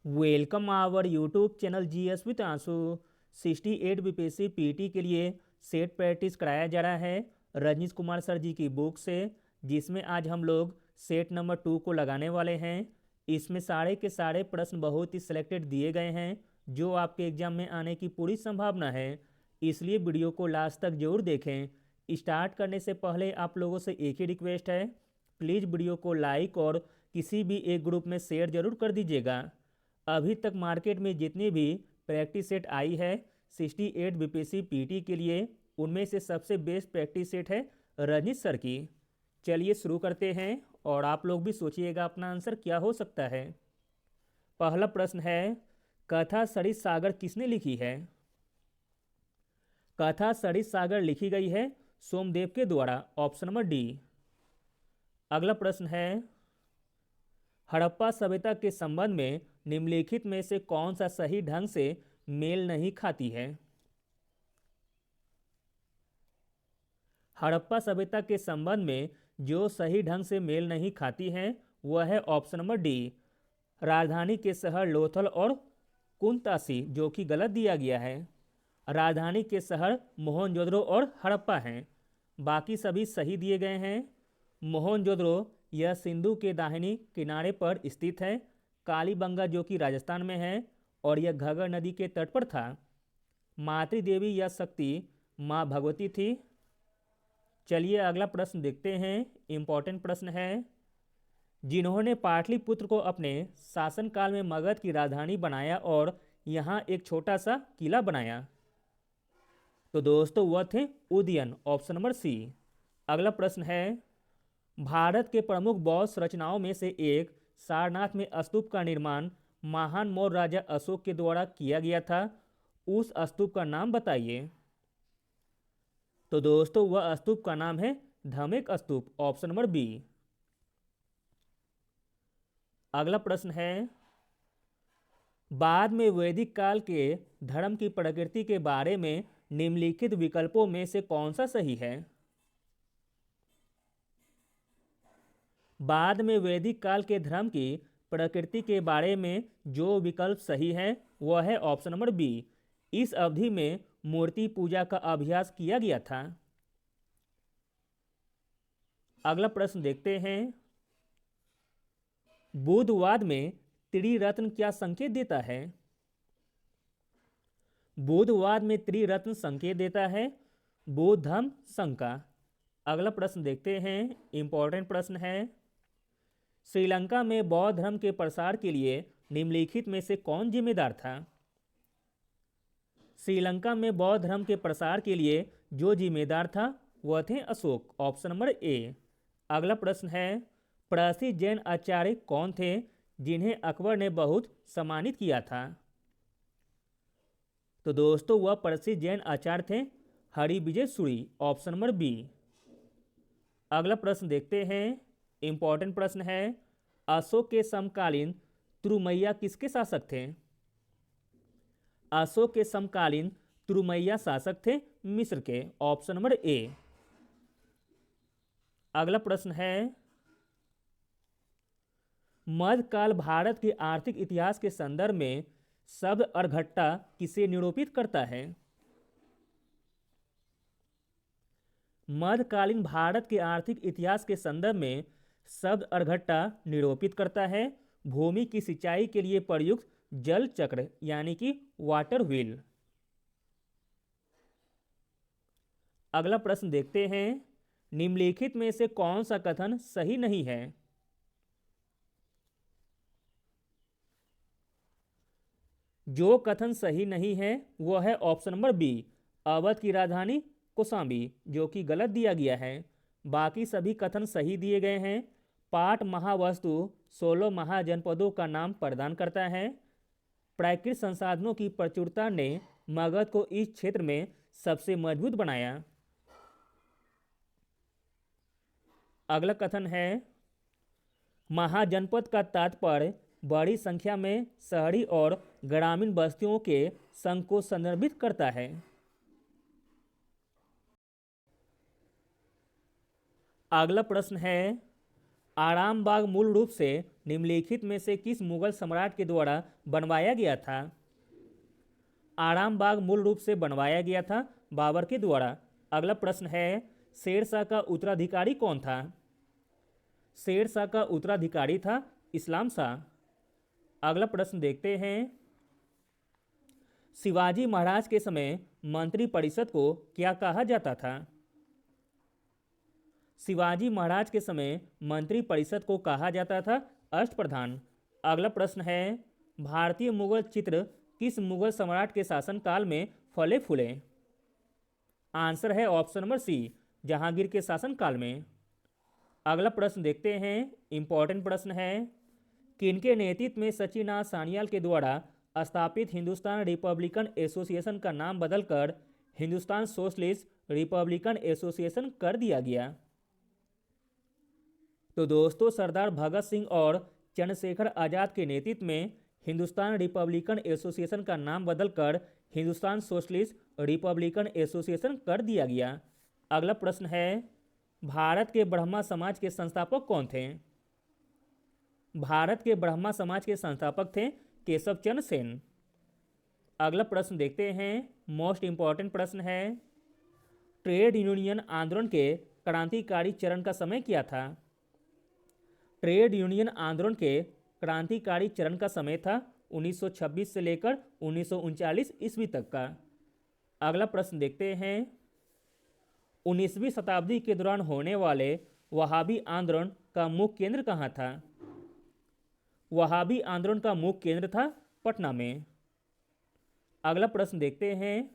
Welcome our YouTube channel GS with आंसू। 68 BPSC PT के लिए सेट प्रैक्टिस कराया जा रहा है रजनीश कुमार सर जी की बुक से, जिसमें आज हम लोग सेट नंबर 2 को लगाने वाले हैं। इसमें सारे के सारे प्रश्न बहुत ही सिलेक्टेड दिए गए हैं जो आपके एग्जाम में आने की पूरी संभावना है, इसलिए वीडियो को लास्ट तक जरूर देखें। स्टार्ट करने से पहले आप लोगों से एक ही रिक्वेस्ट है, प्लीज़ वीडियो को लाइक और किसी भी एक ग्रुप में शेयर जरूर कर दीजिएगा। अभी तक मार्केट में जितनी भी प्रैक्टिस सेट आई है 68 बीपीएससी पीटी के लिए, उनमें से सबसे बेस्ट प्रैक्टिस सेट है रजनीश सर की। चलिए शुरू करते हैं और आप लोग भी सोचिएगा अपना आंसर क्या हो सकता है। पहला प्रश्न है, कथा सरित सागर किसने लिखी है? कथा सरित सागर लिखी गई है सोमदेव के द्वारा, ऑप्शन नंबर डी। अगला प्रश्न है, हड़प्पा सभ्यता के संबंध में निम्नलिखित में से कौन सा सही ढंग से मेल नहीं खाती है? हड़प्पा सभ्यता के संबंध में जो सही ढंग से मेल नहीं खाती है वह है ऑप्शन नंबर डी, राजधानी के शहर लोथल और कुंतासी, जो कि गलत दिया गया है। राजधानी के शहर मोहनजोदड़ो और हड़प्पा हैं, बाकी सभी सही दिए गए हैं। मोहनजोदड़ो यह सिंधु के दाहिनी किनारे पर स्थित है, कालीबंगा जो कि राजस्थान में है, और यह घग्गर नदी के तट पर था। मातृ देवी या शक्ति माँ भगवती थी। चलिए अगला प्रश्न देखते हैं, इंपॉर्टेंट प्रश्न है, जिन्होंने पाटलिपुत्र को अपने शासनकाल में मगध की राजधानी बनाया और यहाँ एक छोटा सा किला बनाया, तो दोस्तों वह थे उदयन, ऑप्शन नंबर सी। अगला प्रश्न है, भारत के प्रमुख बौद्ध रचनाओं में से एक सारनाथ में स्तूप का निर्माण महान मौर्य राजा अशोक के द्वारा किया गया था, उस स्तूप का नाम बताइए। तो दोस्तों वह स्तूप का नाम है धमेक स्तूप, ऑप्शन नंबर बी। अगला प्रश्न है, बाद में वैदिक काल के धर्म की प्रकृति के बारे में निम्नलिखित विकल्पों में से कौन सा सही है? बाद में वैदिक काल के धर्म की प्रकृति के बारे में जो विकल्प सही है वह है ऑप्शन नंबर बी, इस अवधि में मूर्ति पूजा का अभ्यास किया गया था। अगला प्रश्न देखते हैं, बुद्धवाद में त्रिरत्न क्या संकेत देता है? बुद्धवाद में त्रिरत्न संकेत देता है बुद्ध धम्म संघ का। अगला प्रश्न देखते हैं, इंपॉर्टेंट प्रश्न है, श्रीलंका में बौद्ध धर्म के प्रसार के लिए निम्नलिखित में से कौन जिम्मेदार था? श्रीलंका में बौद्ध धर्म के प्रसार के लिए जो जिम्मेदार था वह थे अशोक, ऑप्शन नंबर ए। अगला प्रश्न है, प्रसिद्ध जैन आचार्य कौन थे जिन्हें अकबर ने बहुत सम्मानित किया था? तो दोस्तों वह प्रसिद्ध जैन आचार्य थे Harivijay Suri, option number B. अगला प्रश्न देखते हैं, इंपॉर्टेंट प्रश्न है, अशोक के समकालीन तुरुमैया किसके शासक थे? अशोक के समकालीन तुरुमैया शासक थे मिस्र के, ऑप्शन नंबर ए। अगला प्रश्न है, मध्यकाल भारत के आर्थिक इतिहास के संदर्भ में शब्द अर्घट्टा किसे निरूपित करता है? मध्यकालीन भारत के आर्थिक इतिहास के संदर्भ में शब्द अर्घट्टा निरूपित करता है भूमि की सिंचाई के लिए प्रयुक्त जल चक्र यानी कि वाटर व्हील। अगला प्रश्न देखते हैं, निम्नलिखित में से कौन सा कथन सही नहीं है? जो कथन सही नहीं है वह है ऑप्शन नंबर बी, अवध की राजधानी कौशाम्बी, जो कि गलत दिया गया है। बाकी सभी कथन सही दिए गए हैं। पाट महावस्तु 16 महाजनपदों का नाम प्रदान करता है। प्राकृतिक संसाधनों की प्रचुरता ने मगध को इस क्षेत्र में सबसे मजबूत बनाया। अगला कथन है, महाजनपद का तात्पर्य बड़ी संख्या में शहरी और ग्रामीण बस्तियों के संघ को संदर्भित करता है। अगला प्रश्न है, आरामबाग मूल रूप से निम्नलिखित में से किस मुगल सम्राट के द्वारा बनवाया गया था? आरामबाग मूल रूप से बनवाया गया था बाबर के द्वारा। अगला प्रश्न है, शेरशाह का उत्तराधिकारी कौन था? शेरशाह का उत्तराधिकारी था इस्लाम शाह। अगला प्रश्न देखते हैं, शिवाजी महाराज के समय मंत्रिपरिषद को क्या कहा जाता था? शिवाजी महाराज के समय मंत्रिपरिषद को कहा जाता था अष्टप्रधान। अगला प्रश्न है, भारतीय मुगल चित्र किस मुगल सम्राट के शासनकाल में फले फूले? आंसर है ऑप्शन नंबर सी, जहांगीर के शासनकाल में। अगला प्रश्न देखते हैं, इंपॉर्टेंट प्रश्न है, किनके नेतृत्व में सचिनाथ सान्याल के द्वारा स्थापित हिंदुस्तान रिपब्लिकन एसोसिएशन का नाम बदलकर हिंदुस्तान सोशलिस्ट रिपब्लिकन एसोसिएशन कर दिया गया? तो दोस्तों, सरदार भगत सिंह और चंद्रशेखर आजाद के नेतृत्व में हिंदुस्तान रिपब्लिकन एसोसिएशन का नाम बदलकर हिंदुस्तान सोशलिस्ट रिपब्लिकन एसोसिएशन कर दिया गया। अगला प्रश्न है, भारत के ब्रह्मा समाज के संस्थापक कौन थे? भारत के ब्रह्मा समाज के संस्थापक थे केशव चंद्र सेन। अगला प्रश्न देखते हैं, मोस्ट इंपॉर्टेंट प्रश्न है, ट्रेड यूनियन आंदोलन के क्रांतिकारी चरण का समय क्या था? ट्रेड यूनियन आंदोलन के क्रांतिकारी चरण का समय था 1926 से लेकर 1939 ईस्वी तक का। अगला प्रश्न देखते हैं, 19वीं शताब्दी के दौरान होने वाले वहाबी आंदोलन का मुख्य केंद्र कहाँ था? वहाबी आंदोलन का मुख्य केंद्र था पटना में। अगला प्रश्न देखते हैं,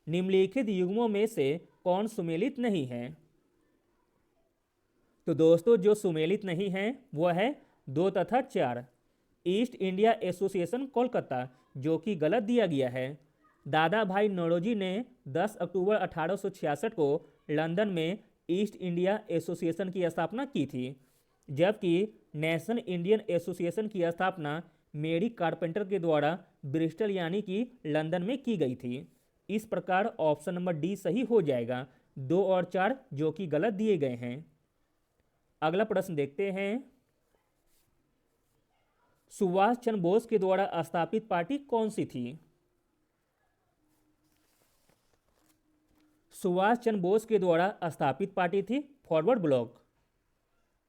निम्नलिखित युग्मों में से कौन सुमेलित नहीं है? तो दोस्तों, जो सुमेलित नहीं है वह है 2 तथा 4। ईस्ट इंडिया एसोसिएशन कोलकाता, जो कि गलत दिया गया है। दादा भाई नौरोजी ने 10 अक्टूबर 1866 को लंदन में ईस्ट इंडिया एसोसिएशन की स्थापना की थी, जबकि नेशनल इंडियन एसोसिएशन की स्थापना मेरी कारपेंटर के द्वारा ब्रिस्टल यानी कि लंदन में की गई थी। इस प्रकार ऑप्शन नंबर डी सही हो जाएगा, 2 और 4 जो कि गलत दिए गए हैं। अगला प्रश्न देखते हैं, सुभाष चंद्र बोस के द्वारा स्थापित पार्टी कौन सी थी? सुभाष चंद्र बोस के द्वारा स्थापित पार्टी थी फॉरवर्ड ब्लॉक।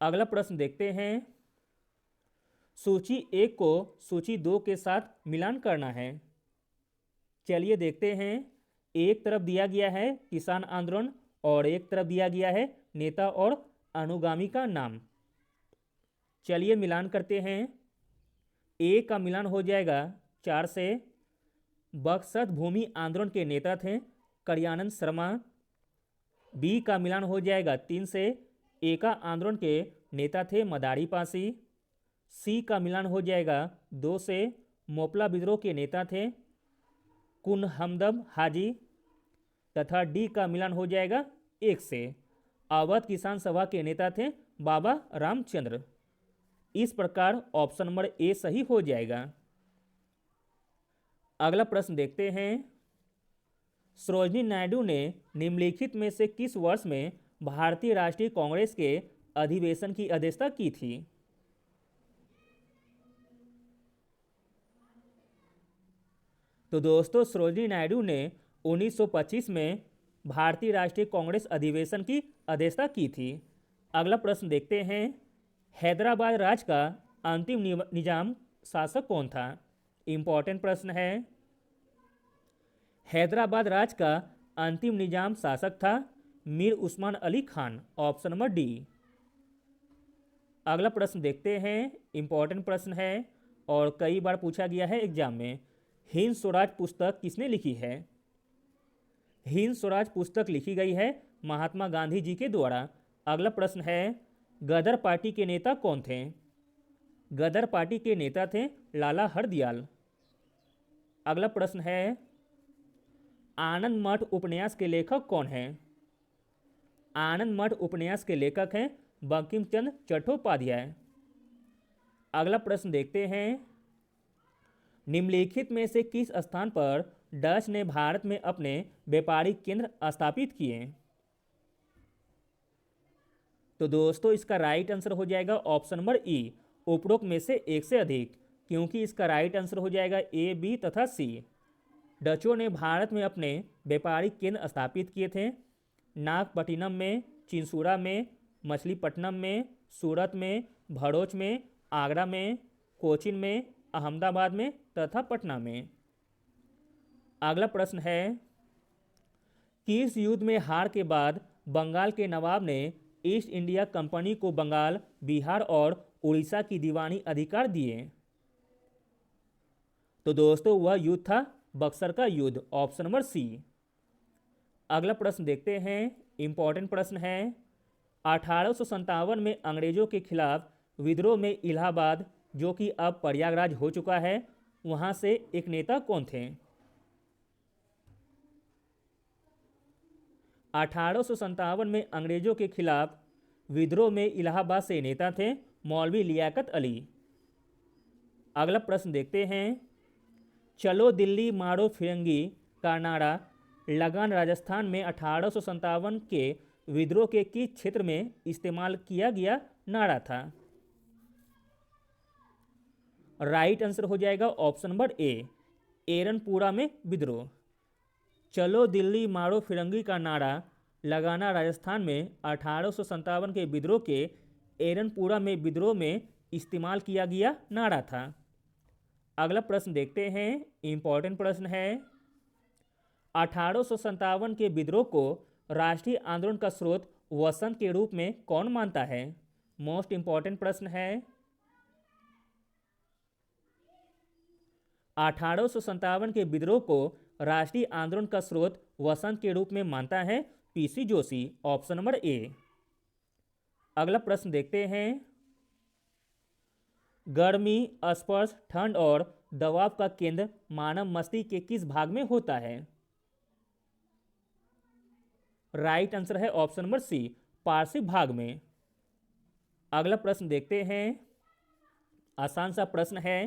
अगला प्रश्न देखते हैं, सूची 1 को सूची 2 के साथ मिलान करना है। चलिए देखते हैं, एक तरफ दिया गया है किसान आंदोलन और एक तरफ दिया गया है नेता और अनुगामी का नाम। चलिए मिलान करते हैं। ए का मिलान हो जाएगा 4 से, बक्सर भूमि आंदोलन के नेता थे करियानंद शर्मा। बी का मिलान हो जाएगा 3 से, एका आंदोलन के नेता थे मदारी पासी। सी का मिलान हो जाएगा 2 से, मोपला विद्रोह के नेता थे कुन हमदम हाजी। तथा डी का मिलान हो जाएगा 1 से, अवध किसान सभा के नेता थे बाबा रामचंद्र। इस प्रकार ऑप्शन नंबर ए सही हो जाएगा। अगला प्रश्न देखते हैं, सरोजिनी नायडू ने निम्नलिखित में से किस वर्ष में भारतीय राष्ट्रीय कांग्रेस के अधिवेशन की अध्यक्षता की थी? तो दोस्तों, सरोजिनी नायडू ने 1925 में भारतीय राष्ट्रीय कांग्रेस अधिवेशन की अध्यक्षता की थी। अगला प्रश्न देखते हैं, हैदराबाद राज्य का अंतिम निजाम शासक कौन था? इंपॉर्टेंट प्रश्न है। हैदराबाद राज्य का अंतिम निजाम शासक था Mir Usman Ali Khan. Option number D. अगला प्रश्न देखते हैं, इंपॉर्टेंट प्रश्न है और कई बार पूछा गया है एग्जाम में। हिंद स्वराज पुस्तक किसने लिखी है? हिंद स्वराज पुस्तक लिखी गई है महात्मा गांधी जी के द्वारा। अगला प्रश्न है, गदर पार्टी के नेता कौन थे? गदर पार्टी के नेता थे लाला हरदयाल। अगला प्रश्न है, आनंद मठ उपन्यास के लेखक कौन हैं? आनंद मठ उपन्यास के लेखक हैं बंकिम चंद्र चट्टोपाध्याय। अगला प्रश्न देखते हैं, निम्नलिखित में से किस स्थान पर डच ने भारत में अपने व्यापारिक केंद्र स्थापित किए? तो दोस्तों इसका राइट आंसर हो जाएगा ऑप्शन नंबर ई, उपरोक्त में से एक से अधिक, क्योंकि इसका राइट आंसर हो जाएगा ए, बी तथा सी। डचों ने भारत में अपने व्यापारिक केंद्र स्थापित किए थे। नागपट्टिनम में, चिंसूरा में, मछलीपट्टनम में, सूरत में, भरूच में, आगरा में, कोचीन में, अहमदाबाद में तथा पटना में। अगला प्रश्न है, किस युद्ध में हार के बाद बंगाल के नवाब ने ईस्ट इंडिया कंपनी को बंगाल, बिहार और उड़ीसा की दीवानी अधिकार दिए? तो दोस्तों वह युद्ध था बक्सर का युद्ध, ऑप्शन नंबर सी। अगला प्रश्न देखते हैं, इंपॉर्टेंट प्रश्न है। 1857 में अंग्रेजों के खिलाफ विद्रोह में इलाहाबाद, जो कि अब प्रयागराज हो चुका है, वहां से एक नेता कौन थे? 1857 में अंग्रेजों के खिलाफ विद्रोह में इलाहाबाद से नेता थे मौलवी लियाकत अली। अगला प्रश्न देखते हैं, चलो दिल्ली मारो फिरंगी का नारा लगान राजस्थान में 1857 के विद्रोह के किस क्षेत्र में इस्तेमाल किया गया नारा था? राइट आंसर हो जाएगा ऑप्शन नंबर ए, एरनपुरा में विद्रोह। चलो दिल्ली मारो फिरंगी का नारा लगाना राजस्थान में 1857 के विद्रोह के एरनपुरा में विद्रोह में इस्तेमाल किया गया नारा था। अगला प्रश्न देखते हैं, इंपॉर्टेंट प्रश्न है। 1857 के विद्रोह को राष्ट्रीय आंदोलन का स्रोत वसंत के रूप में कौन मानता है? मोस्ट इंपॉर्टेंट प्रश्न है। 1857 के विद्रोह को राष्ट्रीय आंदोलन का स्रोत वसंत के रूप में मानता है PC Joshi, option number A. अगला प्रश्न देखते हैं, गर्मी, स्पर्श, ठंड और दबाव का केंद्र मानव मस्तिष्क के किस भाग में होता है? राइट आंसर है ऑप्शन नंबर सी, पार्श्विक भाग में। अगला प्रश्न देखते हैं, आसान सा प्रश्न है।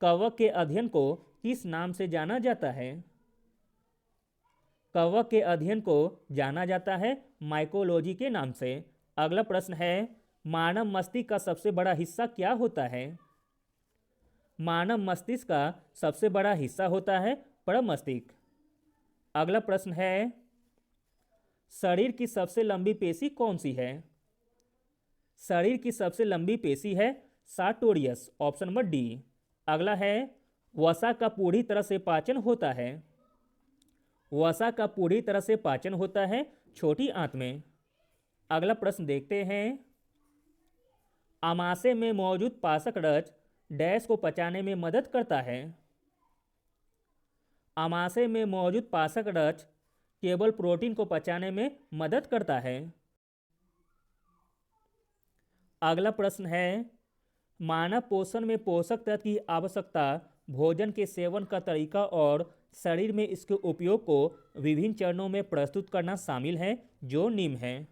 कवक के अध्ययन को किस नाम से जाना जाता है? कवक के अध्ययन को जाना जाता है माइकोलॉजी के नाम से। अगला प्रश्न है, मानव मस्तिष्क का सबसे बड़ा हिस्सा क्या होता है? मानव मस्तिष्क का सबसे बड़ा हिस्सा होता है प्रमस्तिष्क। अगला प्रश्न है, शरीर की सबसे लंबी पेशी कौन सी है? शरीर की सबसे लंबी पेशी है सार्टोरियस, ऑप्शन नंबर डी। अगला है, वसा का पूरी तरह से पाचन होता है? वसा का पूरी तरह से पाचन होता है छोटी आंत में। अगला प्रश्न देखते हैं, आमाशय में मौजूद पाचक रज डैश को पचाने में मदद करता है? आमाशय में मौजूद पाचक रज केवल प्रोटीन को पचाने में मदद करता है। अगला प्रश्न है, मानव पोषण में पोषक तत्व की आवश्यकता, भोजन के सेवन का तरीका और शरीर में इसके उपयोग को विभिन्न चरणों में प्रस्तुत करना शामिल है, जो निम्न है।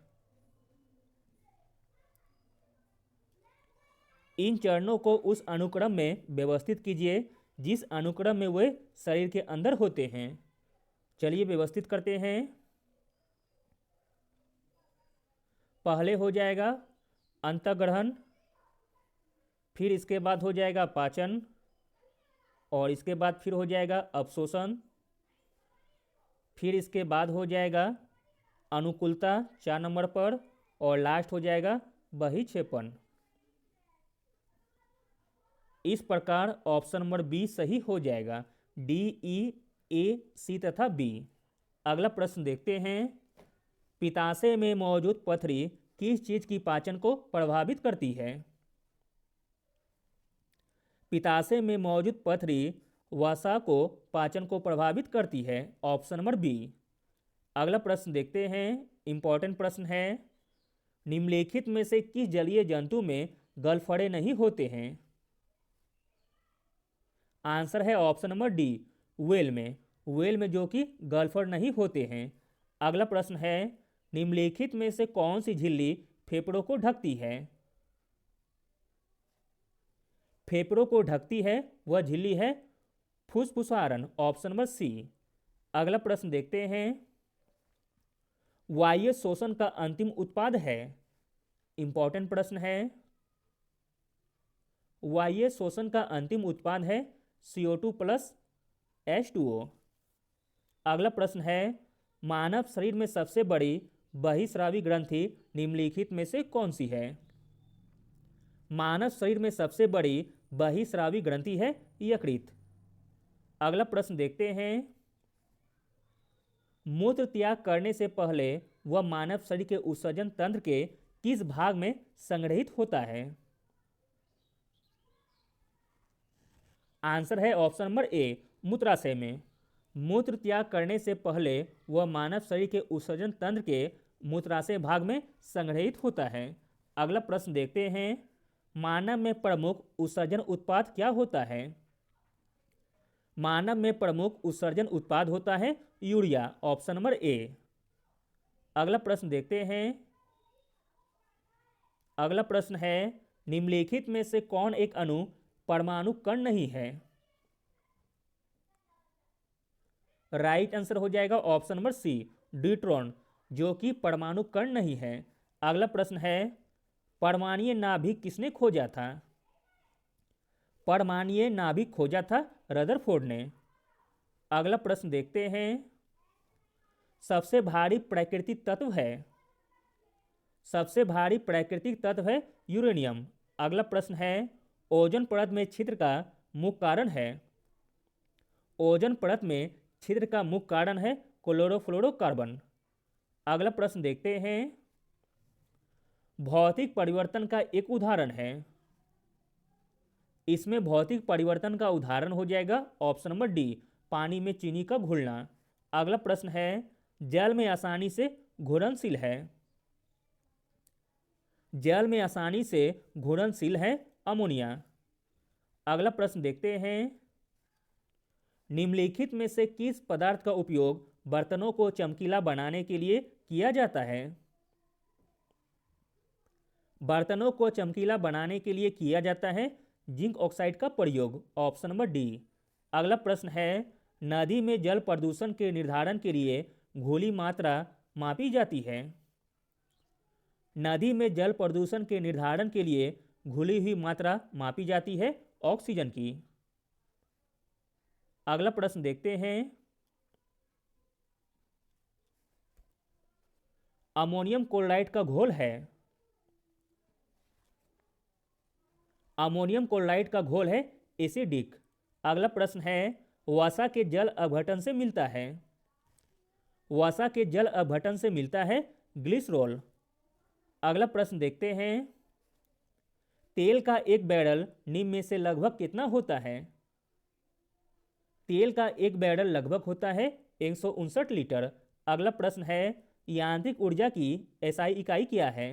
इन चरणों को उस अनुक्रम में व्यवस्थित कीजिए जिस अनुक्रम में वे शरीर के अंदर होते हैं। चलिए व्यवस्थित करते हैं। पहले हो जाएगा अंतःग्रहण, फिर इसके बाद हो जाएगा पाचन, और इसके बाद फिर हो जाएगा अवशोषण, फिर इसके बाद हो जाएगा अनुकूलता 4 नंबर पर, और लास्ट हो जाएगा बहिक्षेपण। इस प्रकार ऑप्शन नंबर बी सही हो जाएगा, डी, ई, ए, सी तथा बी। अगला प्रश्न देखते हैं, पित्ताशय में मौजूद पथरी किस चीज की पाचन को प्रभावित करती है? पित्ताशय में मौजूद पथरी वसा को पाचन को प्रभावित करती है, ऑप्शन नंबर बी। अगला प्रश्न देखते हैं, इंपॉर्टेंट प्रश्न है। निम्नलिखित में से किस जलीय जंतु में गलफड़े नहीं होते हैं? आंसर है ऑप्शन नंबर डी, व्हेल में। व्हेल में जो कि गलफड़ नहीं होते हैं। अगला प्रश्न है, निम्नलिखित में से कौन सी झिल्ली फेफड़ों को ढकती है? फेफड़ों को ढकती है वह झिल्ली है फुफ्फुसारन, ऑप्शन नंबर सी। अगला प्रश्न देखते हैं, वायु शोषण का अंतिम उत्पाद है? इंपॉर्टेंट प्रश्न है। वाह्य शोषण का अंतिम उत्पाद है CO2 प्लस H2O। अगला प्रश्न है, मानव शरीर में सबसे बड़ी बहिस्रावी ग्रंथि निम्नलिखित में से कौन सी है? मानव शरीर में सबसे बड़ी बहिस्रावी ग्रंथि है यकृत। अगला प्रश्न देखते हैं, मूत्र त्याग करने से पहले वह मानव शरीर के उत्सर्जन तंत्र के किस भाग में संग्रहित होता है? आंसर है ऑप्शन नंबर ए, मूत्राशय में। मूत्र त्याग करने से पहले वह मानव शरीर के उत्सर्जन तंत्र के मूत्राशय भाग में संग्रहित होता है। अगला प्रश्न देखते हैं, मानव में प्रमुख उत्सर्जन उत्पाद क्या होता है? मानव में प्रमुख उत्सर्जन उत्पाद होता है यूरिया, ऑप्शन नंबर ए। अगला प्रश्न देखते हैं, अगला प्रश्न है, निम्नलिखित में से कौन एक अणु परमाणु कण नहीं है? राइट आंसर हो जाएगा ऑप्शन नंबर सी, ड्यूट्रॉन, जो कि परमाणु कण नहीं है। अगला प्रश्न है, परमाणुीय नाभिक किसने खोजा था? परमाणुीय नाभिक खोजा था रदरफोर्ड ने। अगला प्रश्न देखते हैं, सबसे भारी प्राकृतिक तत्व है? सबसे भारी प्राकृतिक तत्व है यूरेनियम। अगला प्रश्न है, ओजोन परत में छिद्र का मुख्य कारण है? ओजोन परत में छिद्र का मुख्य कारण है क्लोरोफ्लोरोकार्बन। अगला प्रश्न देखते हैं, भौतिक परिवर्तन का एक उदाहरण है? इसमें भौतिक परिवर्तन का उदाहरण हो जाएगा ऑप्शन नंबर डी, पानी में चीनी का घुलना। अगला प्रश्न है, जल में आसानी से घुलनशील है? जल में आसानी से घुलनशील है अमोनिया। अगला प्रश्न देखते हैं, निम्नलिखित में से किस पदार्थ का उपयोग बर्तनों को चमकीला बनाने के लिए किया जाता है? बर्तनों को चमकीला बनाने के लिए किया जाता है जिंक ऑक्साइड का प्रयोग, ऑप्शन नंबर डी। अगला प्रश्न है, नदी में जल प्रदूषण के निर्धारण के लिए घुली मात्रा मापी जाती है? नदी में जल प्रदूषण के निर्धारण के लिए घुली हुई मात्रा मापी जाती है ऑक्सीजन की। अगला प्रश्न देखते हैं, अमोनियम क्लोराइड का घोल है? अमोनियम क्लोराइड का घोल है एसिडिक। अगला प्रश्न है, वसा के जल अपघटन से मिलता है? वसा के जल अपघटन से मिलता है ग्लिसरॉल। अगला प्रश्न देखते हैं, तेल का एक बैरल निम्न में से लगभग कितना होता है? तेल का एक बैरल लगभग होता है 159 लीटर। अगला प्रश्न है, यांत्रिक ऊर्जा की एसआई इकाई क्या है?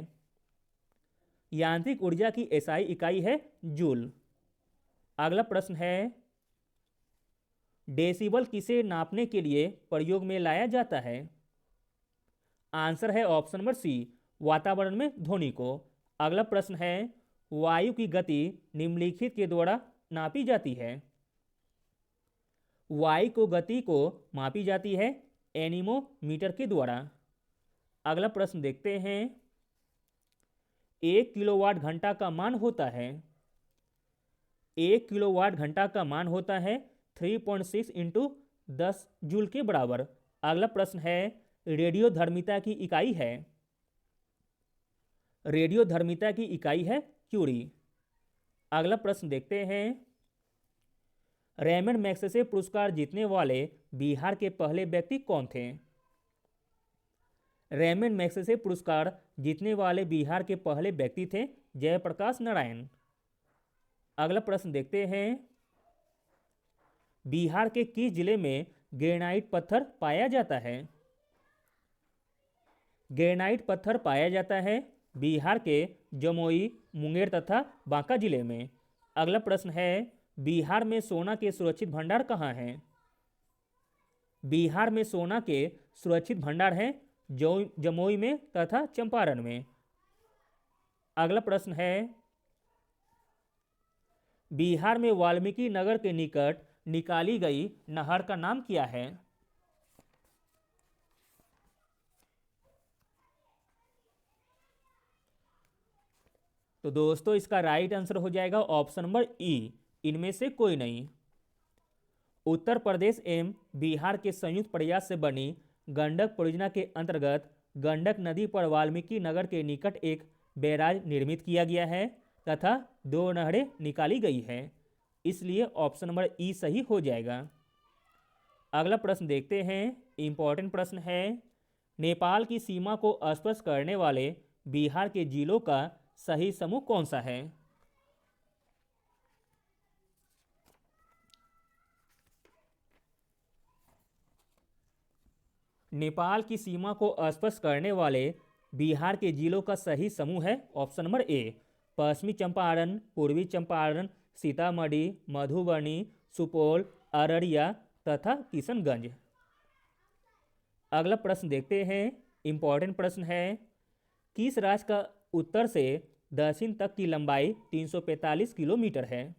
यांत्रिक ऊर्जा की एसआई इकाई है जूल। अगला प्रश्न है, डेसिबल किसे नापने के लिए प्रयोग में लाया जाता है? आंसर है ऑप्शन नंबर सी, वातावरण में ध्वनि को। अगला प्रश्न है, वायु की गति निम्नलिखित के द्वारा नापी जाती है? वायु को गति को मापी जाती है एनीमोमीटर के द्वारा। अगला प्रश्न देखते हैं, 1 किलोवाट घंटा का मान होता है? 1 किलोवाट घंटा का मान होता है 3.6 इंटू 10 जूल के बराबर। अगला प्रश्न है, रेडियोधर्मिता की इकाई है? रेडियोधर्मिता की इकाई है क्यूरी। अगला प्रश्न देखते हैं, रेमंड मैग्सेसे पुरस्कार जीतने वाले बिहार के पहले व्यक्ति कौन थे? रेमंड मैग्सेसे पुरस्कार जीतने वाले बिहार के पहले व्यक्ति थे जयप्रकाश नारायण। अगला प्रश्न देखते हैं, बिहार के किस जिले में ग्रेनाइट पत्थर पाया जाता है? ग्रेनाइट पत्थर पाया जाता है बिहार के जमुई, मुंगेर तथा बांका जिले में। अगला प्रश्न है, बिहार में सोना के सुरक्षित भंडार कहाँ हैं? बिहार में सोना के सुरक्षित भंडार हैं जमुई में तथा चंपारण में। अगला प्रश्न है, बिहार में वाल्मीकि नगर के निकट निकाली गई नहर का नाम क्या है? तो दोस्तों इसका राइट आंसर हो जाएगा ऑप्शन नंबर ई, इनमें से कोई नहीं। उत्तर प्रदेश एवं बिहार के संयुक्त प्रयास से बनी गंडक परियोजना के अंतर्गत गंडक नदी पर वाल्मीकि नगर के निकट एक बैराज निर्मित किया गया है तथा 2 नहरें निकाली गई है, इसलिए ऑप्शन नंबर ई सही हो जाएगा। अगला प्रश्न देखते हैं, इंपॉर्टेंट प्रश्न है। नेपाल की सीमा को स्पर्श करने वाले बिहार के जिलों का सही समूह कौन सा है? नेपाल की सीमा को स्पर्श करने वाले बिहार के जिलों का सही समूह है ऑप्शन नंबर ए, पश्चिमी चंपारण, पूर्वी चंपारण, सीतामढ़ी, मधुबनी, सुपौल, अररिया तथा किशनगंज। अगला प्रश्न देखते हैं, इंपॉर्टेंट प्रश्न है। किस राज्य का उत्तर से दक्षिण तक की लंबाई 345 किलोमीटर है?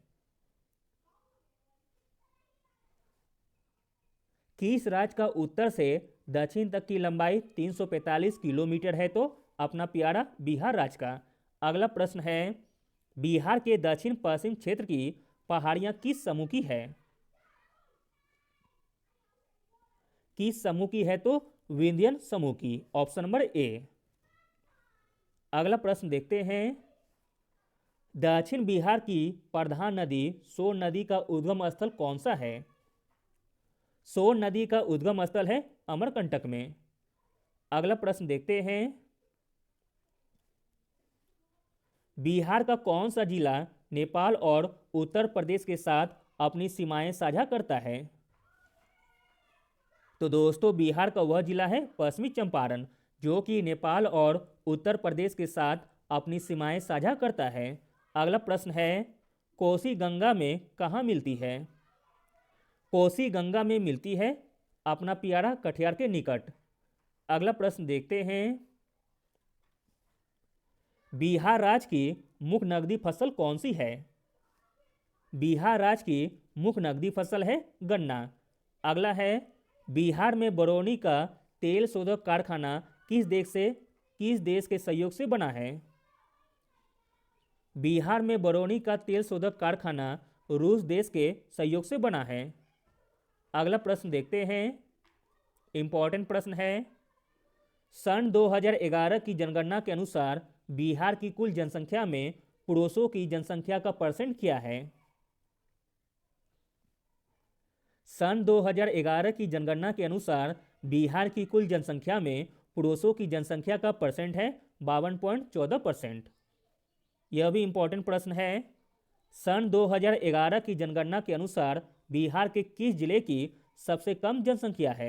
किस राज्य का उत्तर से दक्षिण तक की लंबाई 345 किलोमीटर है? तो अपना प्यारा बिहार राज्य का। अगला प्रश्न है, बिहार के दक्षिण पश्चिम क्षेत्र की पहाड़ियां किस समूह की है? किस समूह की है? तो विंध्यन समूह की, ऑप्शन नंबर ए। अगला प्रश्न देखते हैं, दक्षिण बिहार की प्रधान नदी सोन नदी का उद्गम स्थल कौन सा है? सोन नदी का उद्गम स्थल है अमरकंटक में। अगला प्रश्न देखते हैं, बिहार का कौन सा जिला नेपाल और उत्तर प्रदेश के साथ अपनी सीमाएं साझा करता है? तो दोस्तों बिहार का वह जिला है पश्चिमी चंपारण, जो कि नेपाल और उत्तर प्रदेश के साथ अपनी सीमाएं साझा करता है। अगला प्रश्न है, कोसी गंगा में कहाँ मिलती है? कोसी गंगा में मिलती है अपना प्यारा कटिहार के निकट। अगला प्रश्न देखते हैं, बिहार राज्य की मुख्य नकदी फसल कौन सी है? बिहार राज्य की मुख्य नकदी फसल है गन्ना। अगला है, बिहार में बरौनी का तेल शोधक कारखाना किस देश के सहयोग से बना है? बिहार में बरौनी का तेल शोधक कारखाना रूस देश के सहयोग से बना है। अगला प्रश्न देखते हैं, इंपॉर्टेंट प्रश्न है। सन 2011 की जनगणना के अनुसार बिहार की कुल जनसंख्या में पुरुषों की जनसंख्या का परसेंट क्या है? सन 2011 की जनगणना के अनुसार बिहार की कुल जनसंख्या में पुरुषों की जनसंख्या का परसेंट है 52.14%। यह भी इंपॉर्टेंट प्रश्न है। सन 2011 की जनगणना के अनुसार बिहार के किस जिले की सबसे कम जनसंख्या है?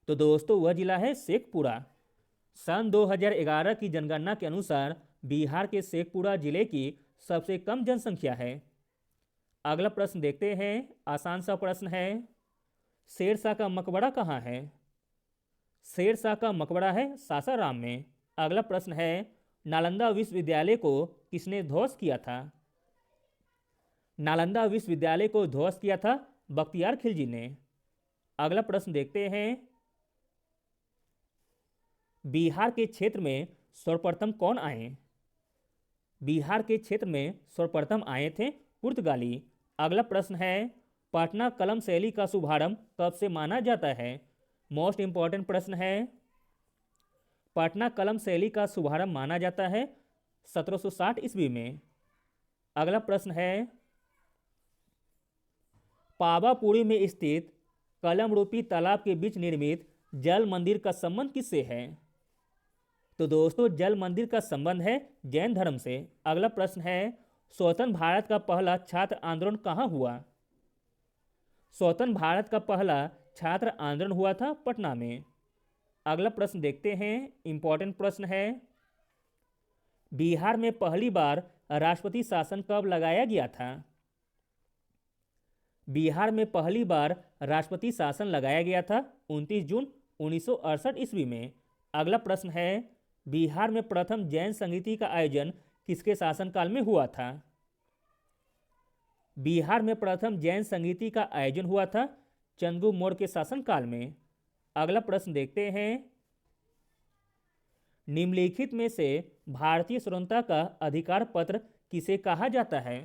तो दोस्तों वह जिला है शेखपुरा। सन 2011 की जनगणना के अनुसार बिहार के शेखपुरा जिले की सबसे कम जनसंख्या है। अगला प्रश्न देखते हैं, आसान सा प्रश्न है। शेरशाह का मकबरा कहाँ है? शेरशाह का मकबरा है सासाराम में। अगला प्रश्न है, नालंदा विश्वविद्यालय को किसने ध्वस्त किया था? नालंदा विश्वविद्यालय को ध्वस्त किया था बख्तियार खिलजी ने। अगला प्रश्न देखते हैं, बिहार के क्षेत्र में सर्वप्रथम कौन आए? बिहार के क्षेत्र में सर्वप्रथम आए थे पुर्तगाली। अगला प्रश्न है, पटना कलम शैली का शुभारंभ कब से माना जाता है? मोस्ट इंपॉर्टेंट प्रश्न है। पटना कलम शैली का शुभारंभ माना जाता है 1760 ईस्वी में। अगला प्रश्न है, पावापुरी में स्थित कलम रूपी तालाब के बीच निर्मित जल मंदिर का संबंध किससे है? तो दोस्तों जल मंदिर का संबंध है जैन धर्म से। अगला प्रश्न है, स्वतंत्र भारत का पहला छात्र आंदोलन कहाँ हुआ? स्वतंत्र भारत का पहला छात्र आंदोलन हुआ था पटना में। अगला प्रश्न देखते हैं, इंपॉर्टेंट प्रश्न है। बिहार में पहली बार राष्ट्रपति शासन कब लगाया गया था? बिहार में पहली बार राष्ट्रपति शासन लगाया गया था 29 जून 1968 ईस्वी में। अगला प्रश्न है, बिहार में प्रथम जैन संगीति का आयोजन किसके शासनकाल में हुआ था? बिहार में प्रथम जैन संगीति का आयोजन हुआ था चंद्रगुप्त मौर्य के शासनकाल में। अगला प्रश्न देखते हैं, निम्नलिखित में से भारतीय स्वतंत्रता का अधिकार पत्र किसे कहा जाता है?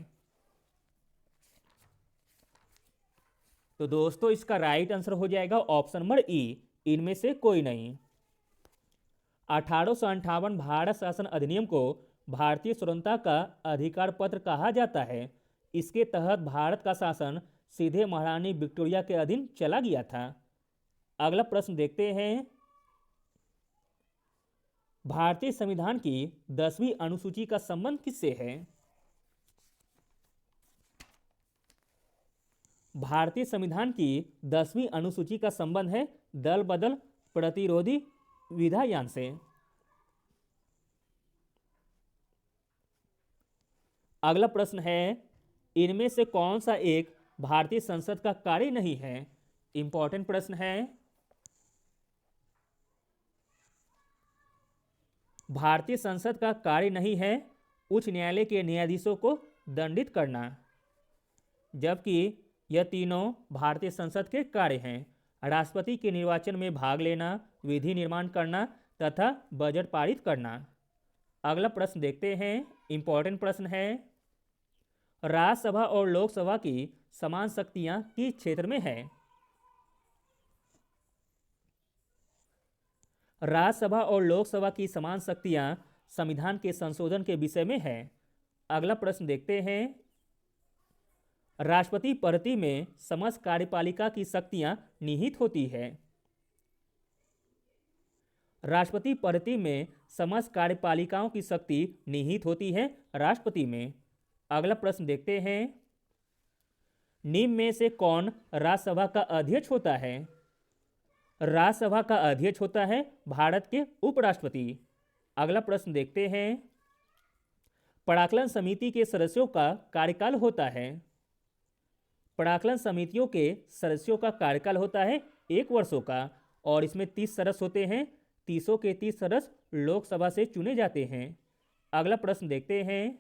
तो दोस्तों इसका राइट आंसर हो जाएगा ऑप्शन नंबर ई, इनमें से कोई नहीं। 1858 भारत शासन अधिनियम को भारतीय स्वतंत्रता का अधिकार पत्र कहा जाता है। इसके तहत भारत का शासन सीधे महारानी विक्टोरिया के अधीन चला गया था। अगला प्रश्न देखते हैं, भारतीय संविधान की 10वीं अनुसूची का संबंध किससे है? भारतीय संविधान की 10वीं अनुसूची का संबंध है दल बदल प्रतिरोधी विधायन से। अगला प्रश्न है, इनमें से कौन सा एक भारतीय संसद का कार्य नहीं है? इंपॉर्टेंट प्रश्न है। भारतीय संसद का कार्य नहीं है उच्च न्यायालय के न्यायाधीशों को दंडित करना, जबकि यह तीनों भारतीय संसद के कार्य हैं। राष्ट्रपति के निर्वाचन में भाग लेना, विधि निर्माण करना तथा बजट पारित करना। अगला प्रश्न देखते हैं, इंपॉर्टेंट प्रश्न है, राज्यसभा और लोकसभा की समान शक्तियां किस क्षेत्र में है? राज्यसभा और लोकसभा की समान शक्तियां संविधान के संशोधन के विषय में है। अगला प्रश्न देखते हैं, राष्ट्रपति पद्धति में समस्त कार्यपालिका की शक्तियां निहित होती है। राष्ट्रपति पद्धति में समस्त कार्यपालिकाओं की शक्ति निहित होती है राष्ट्रपति में। अगला प्रश्न देखते हैं, निम्न में से कौन राज्यसभा का अध्यक्ष होता है? राज्यसभा का अध्यक्ष होता है भारत के उपराष्ट्रपति। अगला प्रश्न देखते हैं, प्राक्कलन समिति के सदस्यों का कार्यकाल होता है। प्राक्कलन समितियों के सदस्यों का कार्यकाल होता है 1 वर्षों का और इसमें 30 सदस्य होते हैं। 30 के 30 सदस्य लोकसभा से चुने जाते हैं। अगला प्रश्न देखते हैं,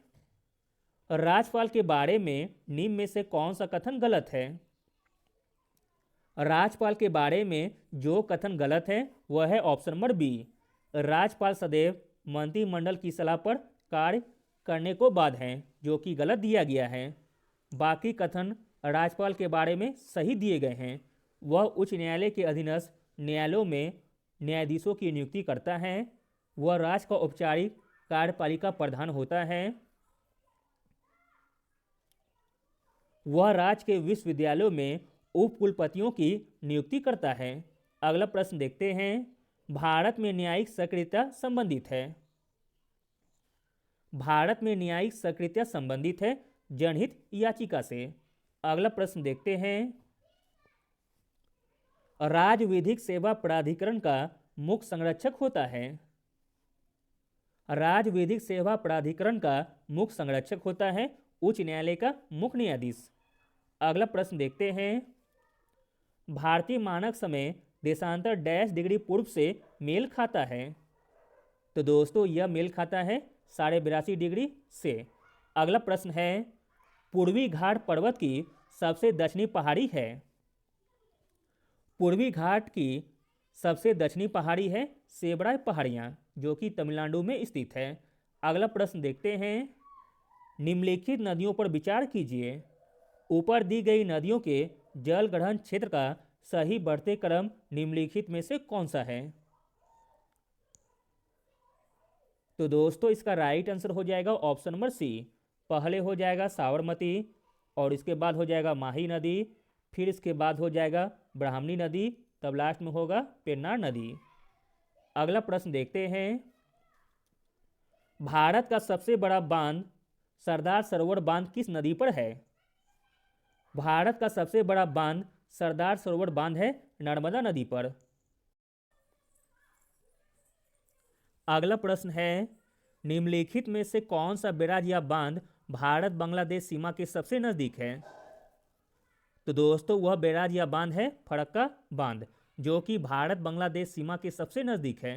राज्यपाल के बारे में निम्न में से कौन सा कथन गलत है? राज्यपाल के बारे में जो कथन गलत है वह है ऑप्शन नंबर बी, राज्यपाल सदैव मंत्रिमंडल की सलाह पर कार्य करने को बाध्य हैं, जो कि गलत दिया गया है। बाकी कथन राज्यपाल के बारे में सही दिए गए हैं। वह उच्च न्यायालय के अधीनस्थ न्यायालयों में न्यायाधीशों की नियुक्ति करता है। वह राज्य का औपचारिक कार्यपालिका प्रधान होता है। वह राज्य के विश्वविद्यालयों में उप कुलपतियों की नियुक्ति करता है। अगला प्रश्न देखते हैं, भारत में न्यायिक सक्रियता संबंधित है। भारत में न्यायिक सक्रियता संबंधित है जनहित याचिका से। अगला प्रश्न देखते हैं, राज्य विधिक सेवा प्राधिकरण का मुख्य संरक्षक होता है। राज्य विधिक सेवा प्राधिकरण का मुख्य संरक्षक होता है उच्च न्यायालय का मुख्य न्यायाधीश। अगला प्रश्न देखते हैं, भारतीय मानक समय देशांतर डैश डिग्री पूर्व से मेल खाता है। तो दोस्तों यह मेल खाता है 82.5 डिग्री से। अगला प्रश्न है, पूर्वी घाट पर्वत की सबसे दक्षिणी पहाड़ी है। पूर्वी घाट की सबसे दक्षिणी पहाड़ी है सेबराय पहाड़ियाँ, जो कि तमिलनाडु में स्थित है। अगला प्रश्न देखते हैं, निम्नलिखित नदियों पर विचार कीजिए। ऊपर दी गई नदियों के जल ग्रहण क्षेत्र का सही बढ़ते क्रम निम्नलिखित में से कौन सा है? तो दोस्तों इसका राइट आंसर हो जाएगा ऑप्शन नंबर सी। पहले हो जाएगा साबरमती और इसके बाद हो जाएगा माही नदी, फिर इसके बाद हो जाएगा ब्राह्मणी नदी, तब लास्ट में होगा पेन्नार नदी। अगला प्रश्न देखते हैं, भारत का सबसे बड़ा बांध सरदार सरोवर बांध किस नदी पर है? भारत का सबसे बड़ा बांध सरदार सरोवर बांध है नर्मदा नदी पर। अगला प्रश्न है, निम्नलिखित में से कौन सा बैराज या बांध भारत बांग्लादेश सीमा के सबसे नजदीक है? तो दोस्तों वह बैराज या बांध है फरक्का बांध, जो कि भारत बांग्लादेश सीमा के सबसे नजदीक है।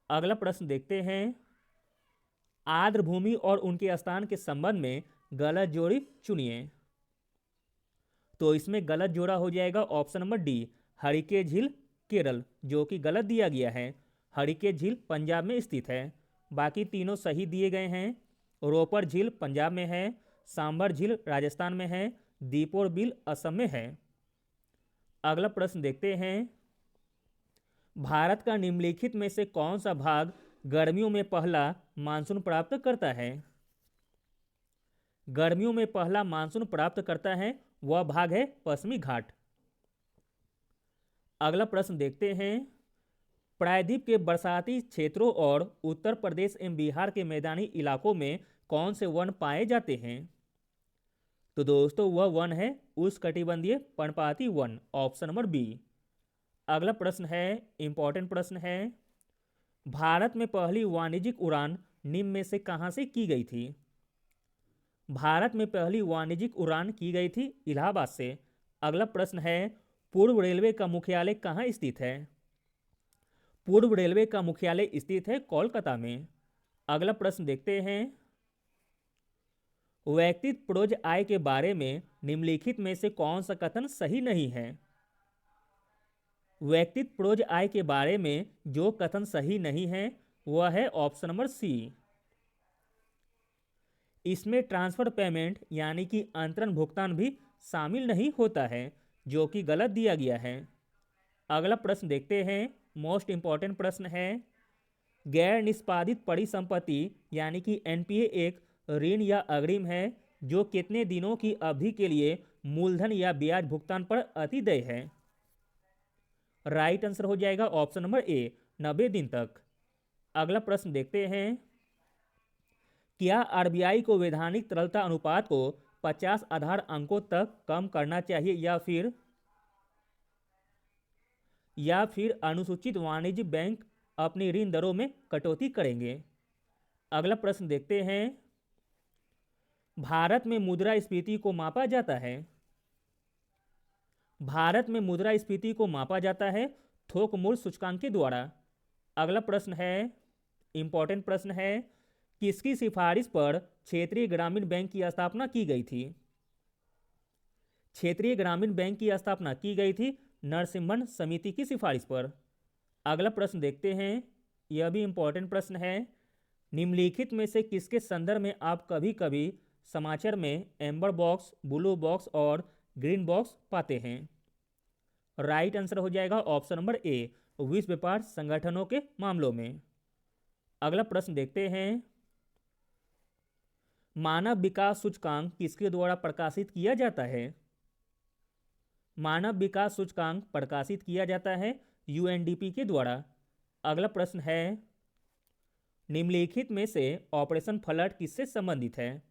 अगला प्रश्न देखते हैं, आर्द्र भूमि और उनके स्थान के संबंध में गलत जोड़ी चुनिए। तो इसमें गलत जोड़ा हो जाएगा ऑप्शन नंबर डी, हरिके झील केरल, जो कि गलत दिया गया है। हरिकेश झील पंजाब में स्थित है। बाकी तीनों सही दिए गए हैं। रोपर झील पंजाब में है, सांभर झील राजस्थान में है, दीपोर बिल असम में है। अगला प्रश्न देखते हैं, भारत का निम्नलिखित में से कौन सा भाग गर्मियों में पहला मानसून प्राप्त करता है? गर्मियों में पहला मानसून प्राप्त करता है वह भाग है पश्चिमी घाट। अगला प्रश्न देखते हैं, प्रायद्वीप के बरसाती क्षेत्रों और उत्तर प्रदेश एवं बिहार के मैदानी इलाकों में कौन से वन पाए जाते हैं? तो दोस्तों वह वन है उष्णकटिबंधीय पर्णपाती वन, ऑप्शन नंबर बी। अगला प्रश्न है, इंपॉर्टेंट प्रश्न है, भारत में पहली वाणिज्यिक उड़ान निम्न में से कहां से की गई थी? भारत में पहली वाणिज्यिक उड़ान की गई थी इलाहाबाद से। अगला प्रश्न है, पूर्व रेलवे का मुख्यालय कहाँ स्थित है? पूर्व रेलवे का मुख्यालय स्थित है कोलकाता में। अगला प्रश्न देखते हैं, व्यक्तिगत प्रोज आय के बारे में निम्नलिखित में से कौन सा कथन सही नहीं है? व्यक्तिगत प्रोज आय के बारे में जो कथन सही नहीं है वह है ऑप्शन नंबर सी। इसमें ट्रांसफर पेमेंट यानी कि अंतरण भुगतान भी शामिल नहीं होता है, जो कि गलत दिया गया है। अगला प्रश्न देखते हैं, मोस्ट इंपॉर्टेंट प्रश्न है, गैर निष्पादित परिसंपत्ति यानी कि एनपीए एक ऋण या अग्रिम है जो कितने दिनों की अवधि के लिए मूलधन या ब्याज भुगतान पर अतिदेय है? राइट आंसर हो जाएगा ऑप्शन नंबर ए, 90 दिन तक। अगला प्रश्न देखते हैं, क्या आरबीआई को वैधानिक तरलता अनुपात को 50 आधार अंकों तक कम करना चाहिए या फिर अनुसूचित वाणिज्य बैंक अपनी ऋण दरों में कटौती करेंगे? अगला प्रश्न देखते हैं, भारत में मुद्रास्फीति को मापा जाता है। भारत में मुद्रास्फीति को मापा जाता है थोक मूल्य सूचकांक के द्वारा। अगला प्रश्न है, इंपॉर्टेंट प्रश्न है, किसकी सिफारिश पर क्षेत्रीय ग्रामीण बैंक की स्थापना की गई थी? क्षेत्रीय ग्रामीण बैंक की स्थापना की गई थी नरसिम्हन समिति की सिफारिश पर। अगला प्रश्न देखते हैं, यह भी इंपॉर्टेंट प्रश्न है, निम्नलिखित में से किसके संदर्भ में आप कभी कभी समाचार में एम्बर बॉक्स, ब्लू बॉक्स और ग्रीन बॉक्स पाते हैं? राइट आंसर हो जाएगा ऑप्शन नंबर ए, विश्व व्यापार संगठनों के मामलों में। अगला प्रश्न देखते हैं, मानव विकास सूचकांक किसके द्वारा प्रकाशित किया जाता है? मानव विकास सूचकांक प्रकाशित किया जाता है यूएनडीपी के द्वारा। अगला प्रश्न है, निम्नलिखित में से ऑपरेशन फ्लड किससे संबंधित है?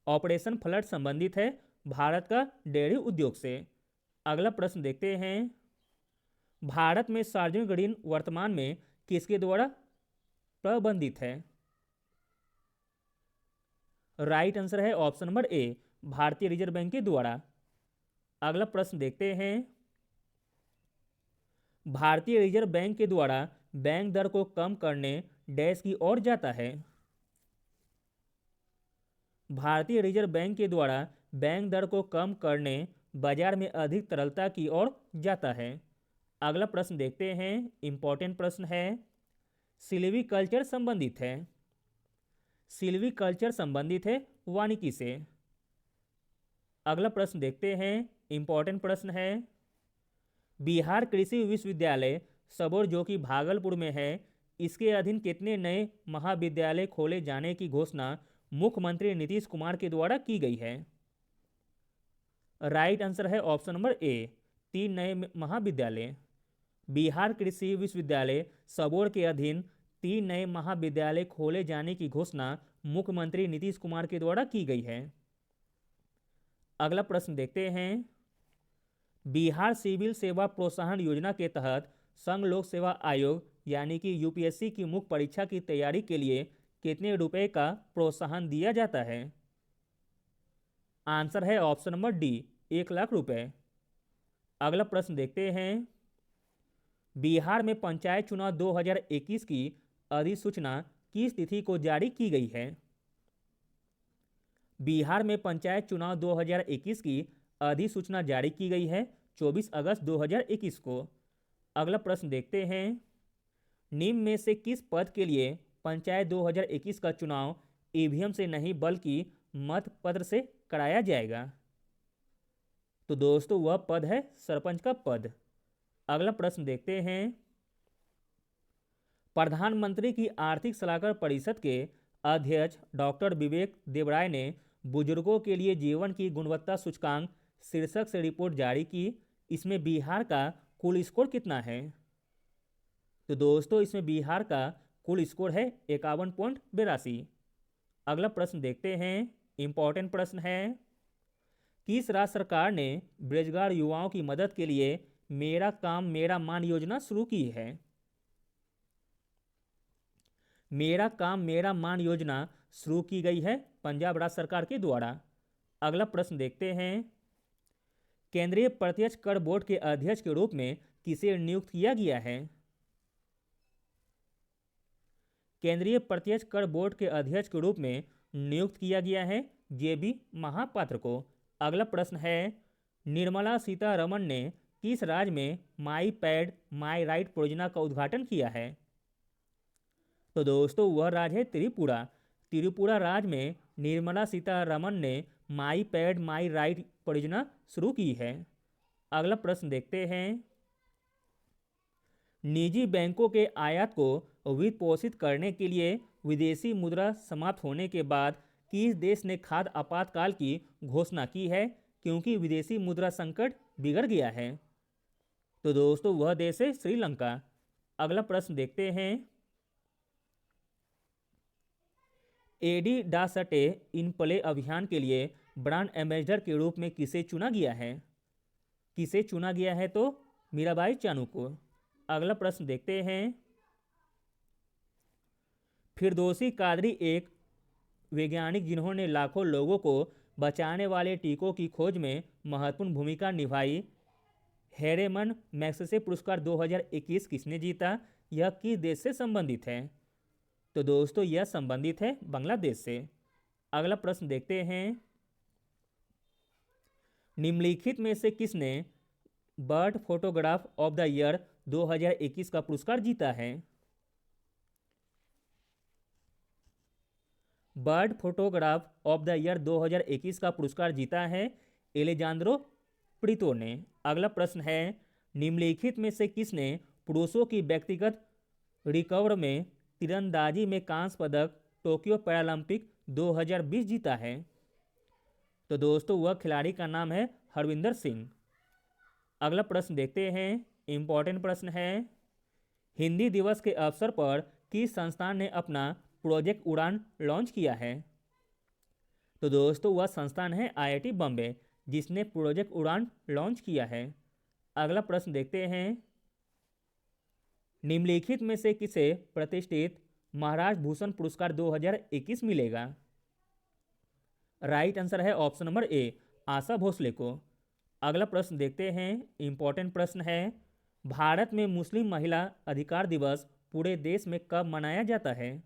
ऑपरेशन फ्लड संबंधित है भारत का डेयरी उद्योग से। अगला प्रश्न देखते हैं, भारत में सार्वजनिक ऋण वर्तमान में किसके द्वारा प्रबंधित है? राइट आंसर है ऑप्शन नंबर ए, भारतीय रिजर्व बैंक के द्वारा। अगला प्रश्न देखते हैं, भारतीय रिजर्व बैंक के द्वारा बैंक दर को कम करने डैश की ओर जाता है? भारतीय रिजर्व बैंक के द्वारा बैंक दर को कम करने बाजार में अधिक तरलता की ओर जाता है। अगला प्रश्न देखते हैं, इंपॉर्टेंट प्रश्न है, सिल्वीकल्चर संबंधित है। सिल्वीकल्चर संबंधित है वानिकी से। अगला प्रश्न देखते हैं, इंपॉर्टेंट प्रश्न है, बिहार कृषि विश्वविद्यालय सबौर जो कि भागलपुर में है, इसके अधीन कितने नए महाविद्यालय खोले जाने की घोषणा मुख्यमंत्री नीतीश कुमार के द्वारा की गई है? राइट आंसर है ऑप्शन नंबर ए, 3 नए महाविद्यालय। बिहार कृषि विश्वविद्यालय सबौर के अधीन 3 नए महाविद्यालय खोले जाने की घोषणा मुख्यमंत्री नीतीश कुमार के द्वारा की गई है। अगला प्रश्न देखते हैं, बिहार सिविल सेवा प्रोत्साहन योजना के तहत संघ लोक सेवा आयोग यानी कि यूपीएससी की मुख्य परीक्षा की तैयारी के लिए कितने रुपए का प्रोत्साहन दिया जाता है? आंसर है ऑप्शन नंबर डी, 1 लाख रुपए। अगला प्रश्न देखते हैं, बिहार में पंचायत चुनाव 2021 की अधिसूचना किस तिथि को जारी की गई है? बिहार में पंचायत चुनाव 2021 की अधिसूचना जारी की गई है 24 अगस्त 2021 को। अगला प्रश्न देखते हैं, निम्न में से किस पद के लिए पंचायत 2021 का चुनाव ईवीएम से नहीं बल्कि मतपत्र से कराया जाएगा? तो दोस्तों वह पद है सरपंच का पद। अगला प्रश्न देखते हैं। प्रधानमंत्री की आर्थिक सलाहकार परिषद के अध्यक्ष डॉक्टर विवेक देबराय ने बुजुर्गों के लिए जीवन की गुणवत्ता सूचकांक शीर्षक से रिपोर्ट जारी की। इसमें बिहार का कुल स्कोर कितना है? तो दोस्तों इसमें बिहार का कुल स्कोर है 51.82। अगला प्रश्न देखते हैं, इंपॉर्टेंट प्रश्न है। किस राज्य सरकार ने बेरोजगार युवाओं की मदद के लिए मेरा काम मेरा मान योजना शुरू की है? मेरा काम मेरा मान योजना शुरू की गई है पंजाब राज्य सरकार के द्वारा। अगला प्रश्न देखते हैं। केंद्रीय प्रत्यक्ष कर बोर्ड के अध्यक्ष के रूप में किसे नियुक्त किया गया है? केंद्रीय प्रत्यक्ष कर बोर्ड के अध्यक्ष के रूप में नियुक्त किया गया है जेबी महापात्र को। अगला प्रश्न है, निर्मला सीतारमण ने किस राज्य में माई पैड माई राइट परियोजना का उद्घाटन किया है? तो दोस्तों वह राज्य है त्रिपुरा। त्रिपुरा राज्य में निर्मला सीतारमण ने माई पैड माई राइट परियोजना शुरू की है। अगला प्रश्न देखते हैं। निजी बैंकों के आयात को वित्त पोषित करने के लिए विदेशी मुद्रा समाप्त होने के बाद किस देश ने खाद्य आपातकाल की घोषणा की है क्योंकि विदेशी मुद्रा संकट बिगड़ गया है? तो दोस्तों वह देश है श्रीलंका। अगला प्रश्न देखते हैं। एडी डासटे इन प्ले अभियान के लिए ब्रांड एम्बेसडर के रूप में किसे चुना गया है? किसे चुना गया है? तो मीराबाई चानू को। अगला प्रश्न देखते हैं। फिरदौसी कादरी एक वैज्ञानिक जिन्होंने लाखों लोगों को बचाने वाले टीकों की खोज में महत्वपूर्ण भूमिका निभाई। हेरेमन मैग्सेसे पुरस्कार 2021 किसने जीता? यह किस देश से संबंधित है? तो दोस्तों यह संबंधित है बांग्लादेश से। अगला प्रश्न देखते हैं। निम्नलिखित में से किसने bird photograph of the year 2021 का पुरस्कार जीता है? Bird photograph of the year 2021 का पुरस्कार जीता है एलेजांद्रो प्रीतो ने। अगला प्रश्न है। निम्नलिखित में से किसने पुरुषों की व्यक्तिगत रिकर्व में तीरंदाजी में कांस्य पदक टोक्यो पैरालंपिक 2020 जीता है? तो दोस्तों वह खिलाड़ी का नाम है हरविंदर सिंह। अगला प्रश्न देखते हैं, इंपॉर्टेंट प्रश्न है। हिंदी दिवस के अवसर पर किस संस्थान ने अपना प्रोजेक्ट उड़ान लॉन्च किया है? तो दोस्तों वह संस्थान है आईआईटी बॉम्बे जिसने प्रोजेक्ट उड़ान लॉन्च किया है। अगला प्रश्न देखते हैं। निम्नलिखित में से किसे प्रतिष्ठित महाराज भूषण पुरस्कार 2021 मिलेगा? राइट आंसर है option number A, Asha Bhosle को। अगला प्रश्न देखते हैं, इंपॉर्टेंट प्रश्न है। भारत में मुस्लिम महिला अधिकार दिवस पूरे देश में कब मनाया जाता है?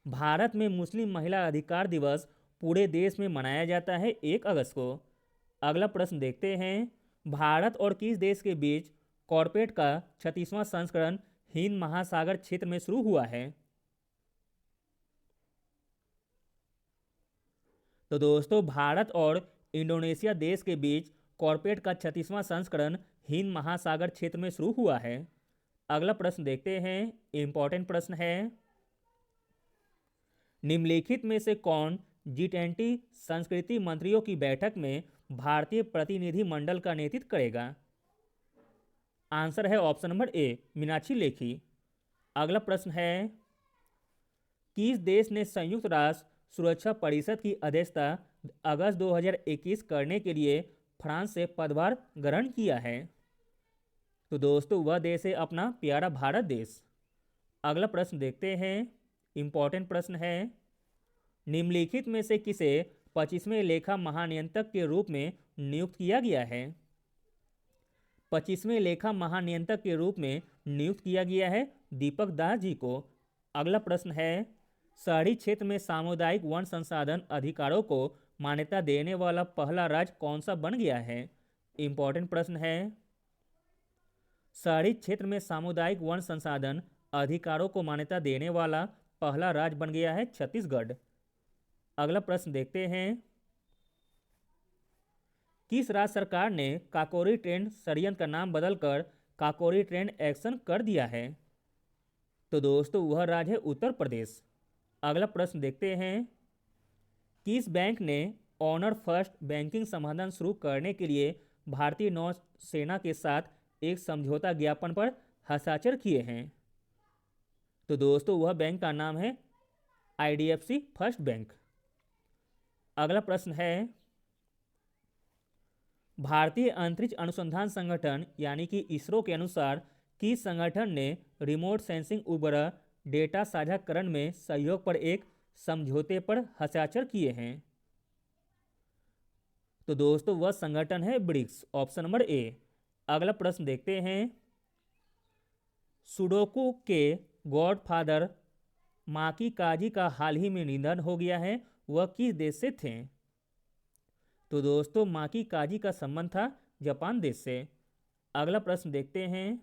भारत में मुस्लिम महिला अधिकार दिवस पूरे देश में मनाया जाता है 1 अगस्त को। अगला प्रश्न देखते हैं। भारत और किस देश के बीच कॉर्पेट का 36वां संस्करण हिंद महासागर क्षेत्र में शुरू हुआ है? तो दोस्तों भारत और इंडोनेशिया देश के बीच कॉर्पेट का 36वां संस्करण हिंद महासागर क्षेत्र में शुरू हुआ है। अगला प्रश्न देखते हैं, इंपॉर्टेंट प्रश्न है। निम्नलिखित में से कौन G20 संस्कृति मंत्रियों की बैठक में भारतीय प्रतिनिधि मंडल का नेतृत्व करेगा? आंसर है option number A, Meenakshi Lekhi. अगला प्रश्न है। किस देश ने संयुक्त राष्ट्र सुरक्षा परिषद की अध्यक्षता अगस्त 2021 करने के लिए फ्रांस से पदभार ग्रहण किया है? तो दोस्तों वह देश है अपना प्यारा भारत देश। अगला प्रश्न देखते हैं, इंपॉर्टेंट प्रश्न है। निम्नलिखित में से किसे 25वें लेखा महानियंत्रक के रूप में नियुक्त किया गया है? 25वें लेखा महानियंत्रक के रूप में नियुक्त किया गया है दीपक दास जी को। अगला प्रश्न है। शहरी क्षेत्र में सामुदायिक वन संसाधन अधिकारों को मान्यता देने वाला पहला राज्य कौन सा बन गया है? इंपॉर्टेंट प्रश्न है। शहरी क्षेत्र में सामुदायिक वन संसाधन अधिकारों को मान्यता देने वाला पहला राज्य बन गया है छत्तीसगढ़। अगला प्रश्न देखते हैं। किस राज्य सरकार ने काकोरी ट्रेन षड्यंत्र का नाम बदलकर काकोरी ट्रेन एक्शन कर दिया है? तो दोस्तों वह राज्य है उत्तर प्रदेश। अगला प्रश्न देखते हैं। किस बैंक ने ऑनर फर्स्ट बैंकिंग समाधान शुरू करने के लिए भारतीय नौसेना के साथ एक समझौता ज्ञापन पर हस्ताक्षर किए हैं? तो दोस्तों वह बैंक का नाम है IDFC फर्स्ट बैंक। अगला प्रश्न है। भारतीय अंतरिक्ष अनुसंधान संगठन यानी कि इसरो के अनुसार किस संगठन ने रिमोट सेंसिंग उपग्रह डेटा साझाकरण में सहयोग पर एक समझौते पर हस्ताक्षर किए हैं? तो दोस्तों वह संगठन है ब्रिक्स, ऑप्शन नंबर ए। अगला प्रश्न देखते हैं। सुडोकू के गॉडफादर माकी काजी का हाल ही में निधन हो गया है, वह किस देश से थे? तो दोस्तों माकी काजी का संबंध था जापान देश से। अगला प्रश्न देखते हैं।